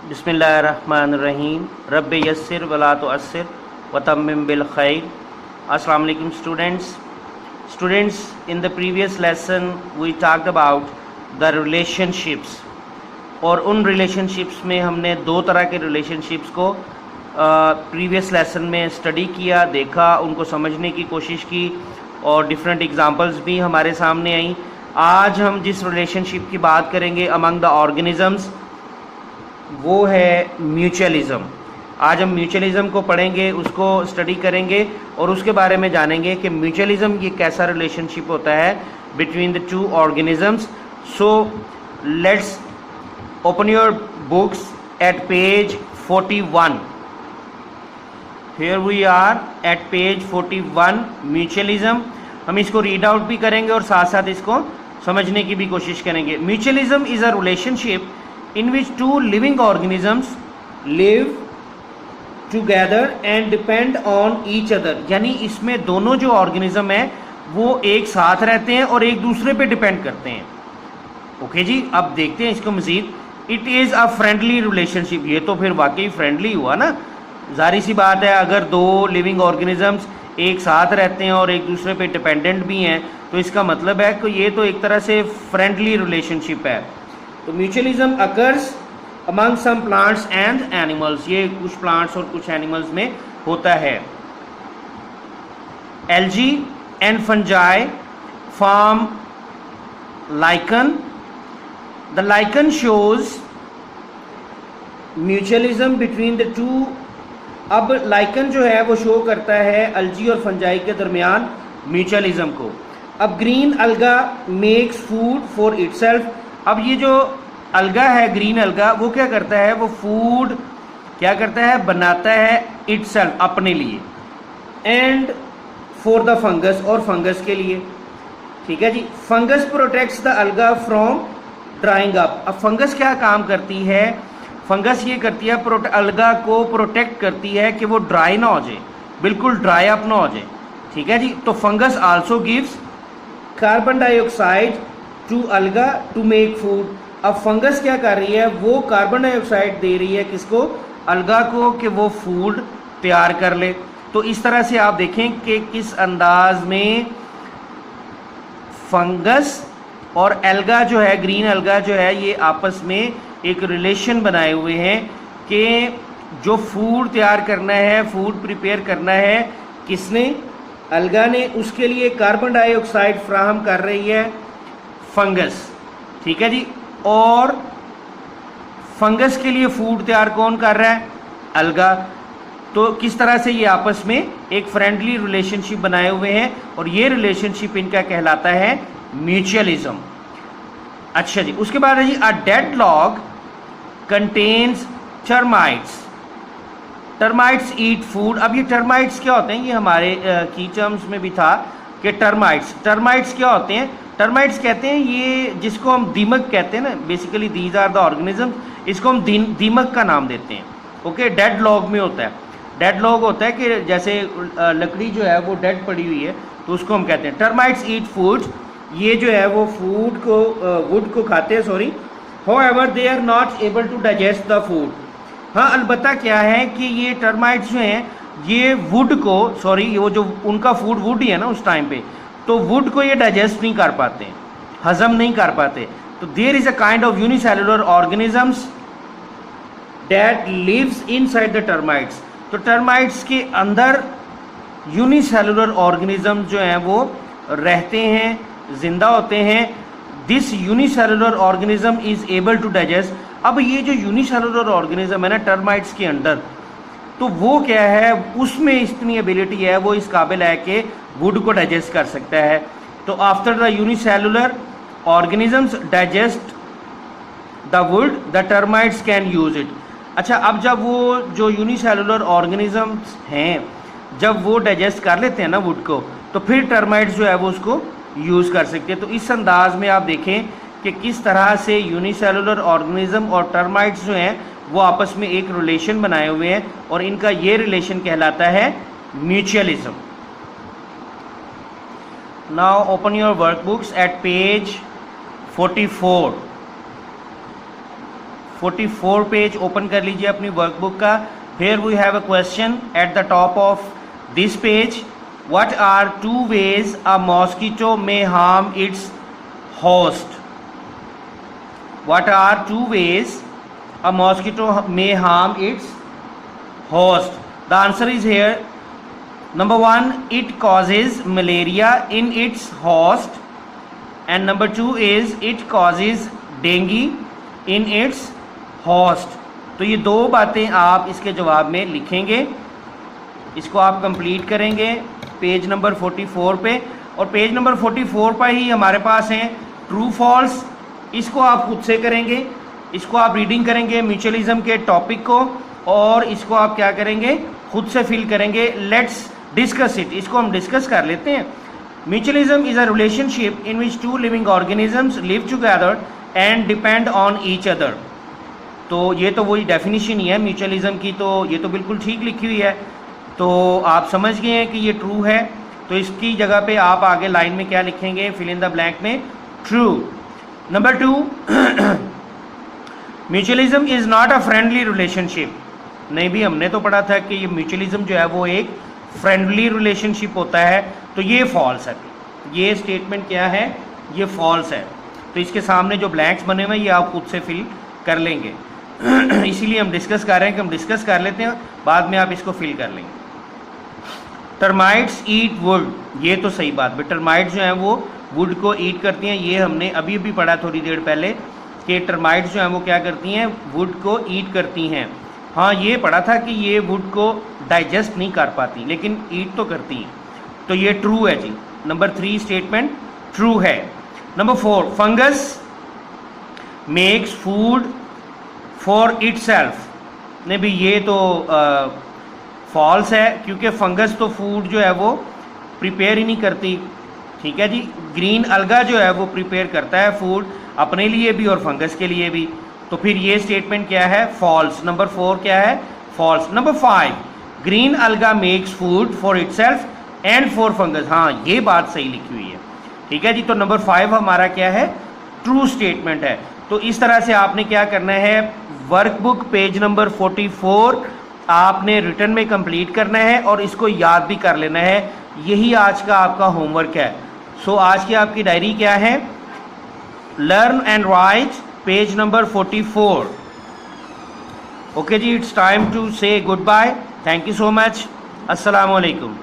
बिस्मिल्लाहिर्रहमानिर्रहीम रब्बि यस्सिर वला तुअस्सिर वतम्मिम बिल खैर। अस्सलाम वालेकुम students, in the previous lesson we talked about the relationships और उन रिलेशनशिप्स में हमने दो तरह के रिलेशनशिप्स को प्रीवियस लेसन में स्टडी किया, देखा, उनको समझने की कोशिश की और डिफरेंट एग्जांपल्स भी हमारे सामने आई। आज हम जिस रिलेशनशिप की बात करेंगे अमंग द ऑर्गेनिजम्स वो है म्यूचुअलिज्म। आज हम म्यूचुअलिज्म को पढ़ेंगे, उसको स्टडी करेंगे और उसके बारे में जानेंगे कि म्यूचुअलिज्म ये कैसा रिलेशनशिप होता है between the two organisms. So let's open your books at page 41। Here we are at page 41 mutualism. हम इसको रीड आउट भी करेंगे और साथ साथ इसको समझने की भी कोशिश करेंगे। Mutualism is a relationship in which two living organisms live together and depend on each other। यानी इसमें दोनों जो ऑर्गेनिज्म है वो एक साथ रहते हैं और एक दूसरे पे डिपेंड करते हैं। ओके जी, अब देखते हैं इसको मजीद। It is a friendly relationship. ये तो फिर वाकई फ्रेंडली हुआ ना, जाहिर सी बात है। अगर दो लिविंग ऑर्गेनिजम्स एक साथ रहते हैं और एक दूसरे पे डिपेंडेंट भी हैं तो इसका मतलब है कि ये तो एक तरह से फ्रेंडली रिलेशनशिप है। तो mutualism occurs among some plants and animals. ये कुछ प्लांट्स और कुछ एनिमल्स में होता है। Algae and fungi form lichen. The lichen shows mutualism between the two. अब लाइकन जो है वो शो करता है एल्गी और फंजाई के दरमियान म्यूचुअलिज्म को। अब ग्रीन अलगा मेक्स फूड फॉर इटसेल्फ। अब ये जो अलगा है, ग्रीन अलगा, वो क्या करता है, वो फूड क्या करता है, बनाता है इटसेल्फ, अपने लिए। एंड फॉर द फंगस, और फंगस के लिए। ठीक है जी। फंगस प्रोटेक्ट्स द अलगा फ्रॉम ड्राइंग अप। अब फंगस क्या काम करती है, फंगस ये करती है अलगा को प्रोटेक्ट करती है कि वो ड्राई ना हो जाए, बिल्कुल ड्राई अप ना हो जाए। ठीक है जी। तो fungus also gives carbon dioxide to algae to make food. अब फंगस क्या कर रही है, वो कार्बन डाइऑक्साइड दे रही है किसको, अलगा को, कि वो फूड तैयार कर ले। तो इस तरह से आप देखें कि किस अंदाज में फंगस और अलगा जो है, ग्रीन अलगा जो है, ये आपस में एक रिलेशन बनाए हुए हैं कि जो फूड तैयार करना है, फूड प्रिपेयर करना है, किसने, अलगा ने, उसके लिए कार्बन डाइऑक्साइड फ्राहम कर रही है फंगस। ठीक है जी। और फंगस के लिए फूड तैयार कौन कर रहा है, अलगा। तो किस तरह से ये आपस में एक फ्रेंडली रिलेशनशिप बनाए हुए हैं और ये रिलेशनशिप इनका कहलाता है म्यूचुअलिज्म। अच्छा जी, उसके बाद है जी a dead log contains termites. Termites eat food. अब ये टर्माइट्स क्या होते हैं, ये हमारे की टर्म्स में भी था कि टर्माइट्स क्या होते हैं। टर्माइट्स कहते हैं ये जिसको हम दीमक कहते हैं ना, basically these are the organism, इसको हम दीमक का नाम देते हैं। ओके, डेड लॉग में होता है। डेड लॉग होता है कि जैसे लकड़ी जो है वो डेड पड़ी हुई है तो उसको हम कहते हैं। Termites eat food. ये जो है वो फूड को, वुड को खाते हैं, sorry. However they are not able to digest the food. हाँ, अलबत्ता क्या है कि ये टर्माइट्स जो हैं ये वुड को, सॉरी, वो जो उनका फूड वुड ही है ना उस टाइम पे, तो वुड को ये डाइजेस्ट नहीं कर पाते, हजम नहीं कर पाते। तो there is a kind of unicellular organisms that lives inside the termites. तो टर्माइट्स के अंदर यूनिसेलुलर ऑर्गेनिज्म जो हैं वो रहते हैं, जिंदा होते हैं। This unicellular organism is able to digest. अब ये जो यूनिसेलुलर ऑर्गेनिज्म है ना टर्माइट्स के अंदर, तो वो क्या है, उसमें इतनी एबिलिटी है, वो इस काबिल है कि वुड को डाइजेस्ट कर सकता है। तो after the unicellular organisms digest the wood, the termites can use it. अच्छा, अब जब वो जो यूनिसेलुलर ऑर्गेनिजम्स हैं जब वो डाइजेस्ट कर लेते हैं ना वुड को, तो फिर टर्माइट्स जो है वो उसको यूज़ कर सकते हैं। तो इस अंदाज में आप देखें कि किस तरह से यूनिसेलुलर ऑर्गेनिज्म और टर्माइट्स जो हैं वो आपस में एक रिलेशन बनाए हुए हैं और इनका ये रिलेशन कहलाता है mutualism. Now open your workbooks at page 44। 44 page open कर लीजिए अपनी वर्कबुक का। Here we have a question at the top of this page. What are 2 ways a mosquito may harm its host? What are 2 ways a mosquito may harm its host? The answer is here. Number 1, it causes malaria in its host, and number 2 is it causes dengue in its host. तो ये 2 बातें आप इसके जवाब में लिखेंगे, इसको आप कंप्लीट करेंगे पेज नंबर 44 पे, और पेज नंबर 44 पर ही हमारे पास हैं ट्रू फॉल्स। इसको आप खुद से करेंगे, इसको आप रीडिंग करेंगे म्यूचुअलिज्म के टॉपिक को, और इसको आप क्या करेंगे, खुद से फिल करेंगे। लेट्स डिस्कस इट, इसको हम डिस्कस कर लेते हैं। Mutualism is a relationship in which 2 living organisms live together and depend on each other. तो ये तो वही डेफिनेशन ही है म्यूचुअलिज्म की, तो ये तो बिल्कुल ठीक लिखी हुई है, तो आप समझ गए हैं कि ये ट्रू है। तो इसकी जगह पे आप आगे लाइन में क्या लिखेंगे, फिल इन द ब्लैंक में true. Number 2, mutualism is not a friendly relationship. नहीं भी, हमने तो पढ़ा था कि ये म्यूचुअलिज्म जो है वो एक फ्रेंडली रिलेशनशिप होता है, तो ये फॉल्स है। ये स्टेटमेंट क्या है, ये फॉल्स है। तो इसके सामने जो ब्लैंक्स बने हुए हैं ये आप खुद से फिल कर लेंगे। इसीलिए हम डिस्कस कर रहे हैं कि हम डिस्कस कर लेते हैं, बाद में आप इसको फिल कर लेंगे। टर्माइट्स ईट वुड, ये तो सही बात, बट टर्माइट्स जो हैं वो वुड को ईट करती हैं। ये हमने अभी अभी पढ़ा थोड़ी देर पहले कि टर्माइट्स जो हैं वो क्या करती हैं, वुड को ईट करती हैं। हाँ, ये पढ़ा था कि ये वुड को डाइजेस्ट नहीं कर पाती, लेकिन ईट तो करती हैं। तो ये ट्रू है जी, नंबर 3 स्टेटमेंट ट्रू है। Number 4, fungus makes food for itself. नहीं भी, ये तो फॉल्स है, क्योंकि फंगस तो फूड जो है वो प्रिपेयर ही नहीं करती। ठीक है जी, ग्रीन अलगा जो है वो प्रिपेयर करता है फूड अपने लिए भी और फंगस के लिए भी। तो फिर ये स्टेटमेंट क्या है, फॉल्स। नंबर 4 क्या है, फॉल्स। नंबर 5, ग्रीन अलगा makes food for itself and for fungus. हाँ, ये बात सही लिखी हुई है। ठीक है जी, तो नंबर 5 हमारा क्या है, ट्रू स्टेटमेंट है। तो इस तरह से आपने क्या करना है, वर्कबुक पेज नंबर 44 आपने रिटर्न में कंप्लीट करना है और इसको याद भी कर लेना है। यही आज का आपका होमवर्क है। सो आज की आपकी डायरी क्या है, learn and write page number 44। Okay जी, it's time to say goodbye. Thank you so much. अस्सलाम वालेकुम।